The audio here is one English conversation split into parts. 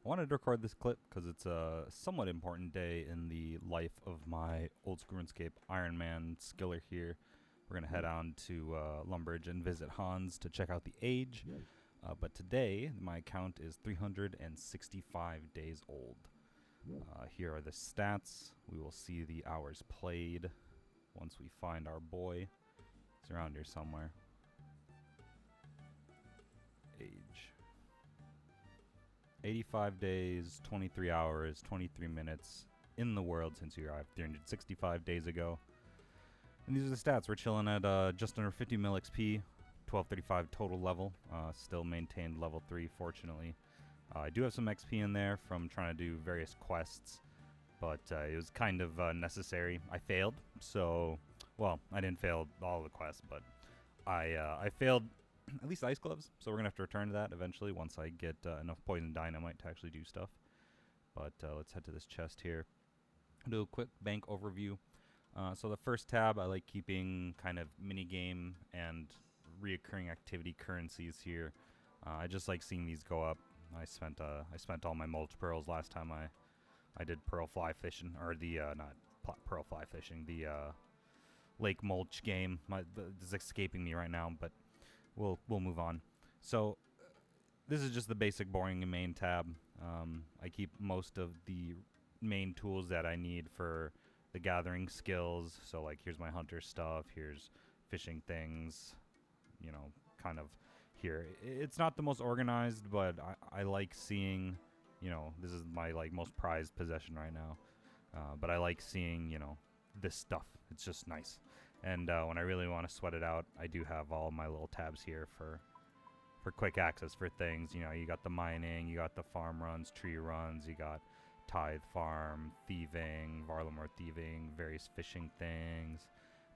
I wanted to record this clip because it's a somewhat important day in the life of my old school RuneScape Ironman Skiller here. We're going to head on to Lumbridge and visit Hans to check out the age. But today, my account is 365 days old. Here are the stats. We will see the hours played once we find our boy. He's around here somewhere. Age. 85 days, 23 hours, 23 minutes in the world since we arrived 365 days ago. And these are the stats. We're chilling at just under 50 mil XP, 1235 total level. Still maintained level 3, fortunately. I do have some XP in there from trying to do various quests, but it was kind of necessary. I failed, so, well, I didn't fail all the quests, but I failed at least ice gloves, so we're gonna have to return to that eventually once I get enough poison dynamite to actually do stuff. But let's head to this chest here. Do a quick bank overview. So the first tab, I like keeping kind of minigame and reoccurring activity currencies here. I just like seeing these go up. I spent all my mulch pearls last time I did pearl fly fishing, or the not pearl fly fishing, the lake mulch game. This is escaping me right now, but we'll move on. So this is just the basic boring main tab. I keep most of the main tools that I need for the gathering skills. So like here's my hunter stuff, here's fishing things, you know, kind of here. It's not the most organized, but I like seeing, you know, this is my like most prized possession right now. But I like seeing, you know, this stuff. It's just nice. And when I really want to sweat it out, I do have all my little tabs here for quick access for things. You know, you got the mining, you got the farm runs, tree runs, you got tithe farm, thieving, Varlamore thieving, various fishing things,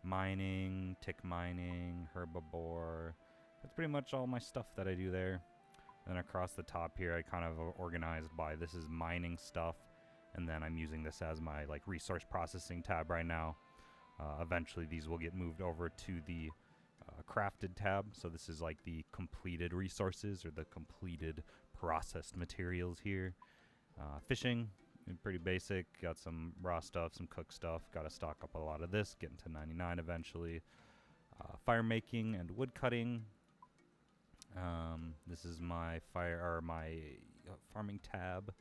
mining, tick mining, herbivore. That's pretty much all my stuff that I do there. And then across the top here, I kind of organized by this is mining stuff, and then I'm using this as my like resource processing tab right now. Eventually these will get moved over to the crafted tab. So this is like the completed resources or the completed processed materials here. Fishing, pretty basic. Got some raw stuff, some cooked stuff. Got to stock up a lot of this, getting to 99 eventually. Firemaking and woodcutting. This is my farming tab.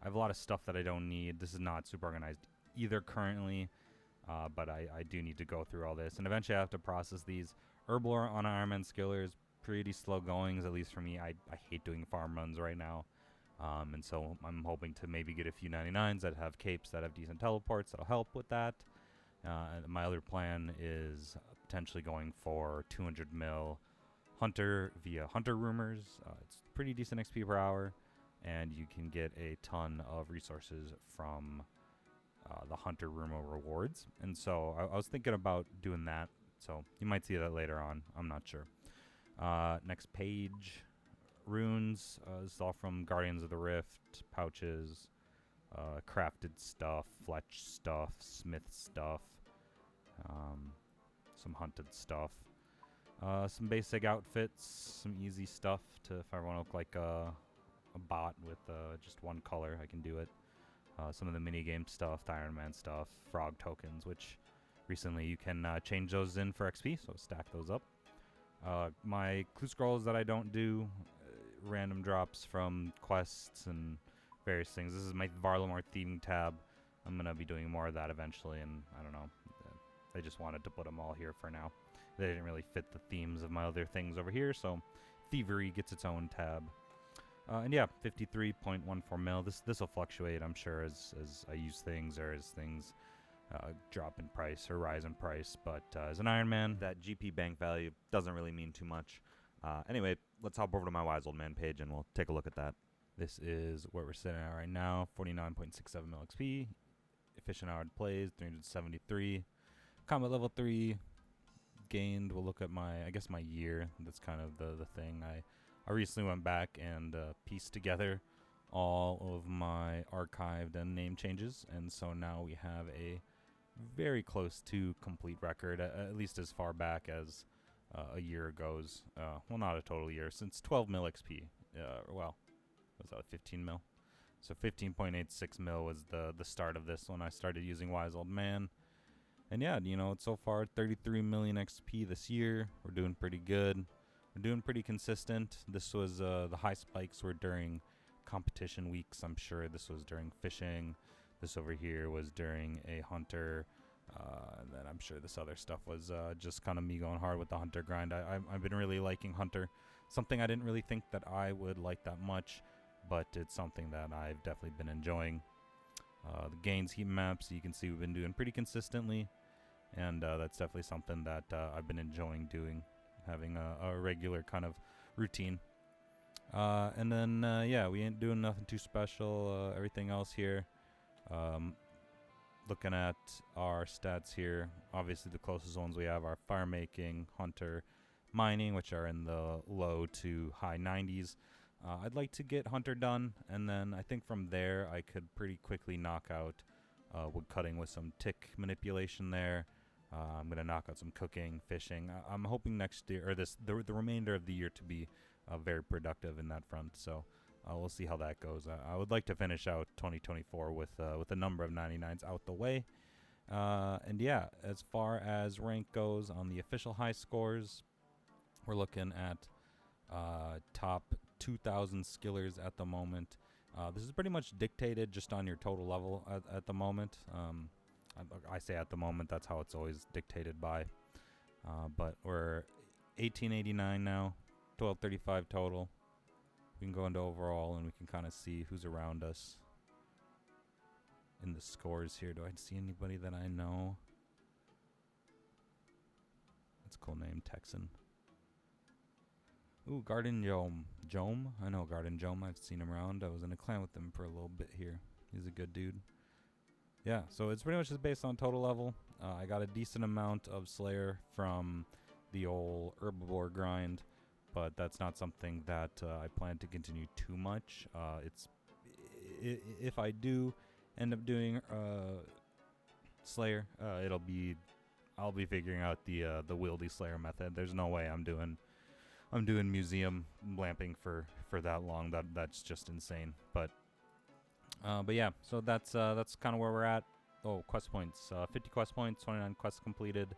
I have a lot of stuff that I don't need. This is not super organized either currently. But I do need to go through all this. And eventually I have to process these. Herblore on Ironman Skiller is pretty slow goings, at least for me. I hate doing farm runs right now. And so I'm hoping to maybe get a few 99s that have capes that have decent teleports. That'll help with that. And my other plan is potentially going for 200 mil Hunter via Hunter Rumors. It's pretty decent XP per hour. And you can get a ton of resources from the Hunter Rumor rewards. And so I was thinking about doing that. So you might see that later on. I'm not sure. Next page. Runes. This is all from Guardians of the Rift. Pouches. Crafted stuff. Fletch stuff. Smith stuff. Some hunted stuff. Some basic outfits. Some easy stuff to if I want to look like a bot with just one color. I can do it. Some of the minigame stuff, the Ironman stuff, frog tokens, which recently you can change those in for XP, so stack those up. My clue scrolls that I don't do, random drops from quests and various things. This is my Varlamore theming tab. I'm going to be doing more of that eventually, and I don't know. I just wanted to put them all here for now. They didn't really fit the themes of my other things over here, so thievery gets its own tab. And yeah, 53.14 mil. This will fluctuate, I'm sure, as I use things or as things drop in price or rise in price. But as an Ironman, that GP bank value doesn't really mean too much. Anyway, let's hop over to my Wise Old Man page and we'll take a look at that. This is where we're sitting at right now, 49.67 mil XP. Efficient hour plays, 373. Combat level 3 gained. We'll look at my year. That's kind of the thing. I recently went back and pieced together all of my archived and name changes, and so now we have a very close to complete record, at least as far back as a year goes. Well, not a total year, since 12 mil XP. Well, was that 15 mil? So 15.86 mil was the start of this when I started using Wise Old Man. And yeah, you know, so far 33 million XP this year. We're doing pretty good. We're doing pretty consistent. This was the high spikes were during competition weeks. I'm sure this was during fishing. This over here was during a hunter. And then I'm sure this other stuff was just kind of me going hard with the hunter grind. I've been really liking hunter. Something I didn't really think that I would like that much, but it's something that I've definitely been enjoying. The gains heat maps, you can see we've been doing pretty consistently, and that's definitely something that I've been enjoying doing, having a regular kind of routine. And then, yeah, we ain't doing nothing too special. Everything else here, looking at our stats here, obviously the closest ones we have are firemaking, hunter, mining, which are in the low to high 90s. I'd like to get hunter done, and then I think from there I could pretty quickly knock out woodcutting with some tick manipulation there. I'm going to knock out some cooking, fishing. I'm hoping next year, or the remainder of the year, to be very productive in that front. So we'll see how that goes. I would like to finish out 2024 with a number of 99s out the way. And yeah, as far as rank goes on the official HiScores, we're looking at top 2,000 skillers at the moment. This is pretty much dictated just on your total level at the moment. I say at the moment, that's how it's always dictated by. But we're 1889 now, 1235 total. We can go into overall and we can kind of see who's around us in the scores here. Do I see anybody that I know? That's a cool name, Texan. Ooh, Garden Jome. I know Garden Jome. I've seen him around. I was in a clan with him for a little bit here. He's a good dude. Yeah, so it's pretty much just based on total level. I got a decent amount of Slayer from the old herbivore grind, but that's not something that I plan to continue too much. If I do end up doing Slayer, I'll be figuring out the wieldy Slayer method. There's no way I'm doing museum lamping for that long. That's just insane. But yeah, so that's kind of where we're at. Oh, quest points. 50 quest points, 29 quests completed.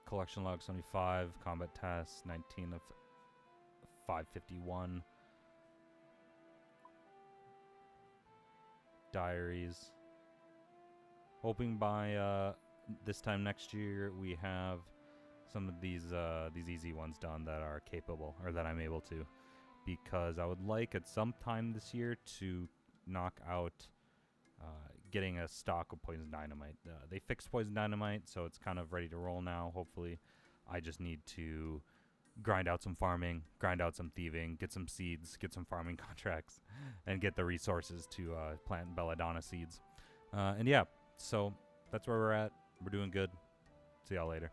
Collection log 75, combat tasks 19 of 551. Diaries. Hoping by this time next year we have some of these easy ones done that are capable, or that I'm able to, because I would like at some time this year to knock out getting a stock of poison dynamite. They fixed poison dynamite, so it's kind of ready to roll now. Hopefully, I just need to grind out some farming, grind out some thieving, get some seeds, get some farming contracts, and get the resources to plant belladonna seeds. And yeah, so that's where we're at. We're doing good. See y'all later.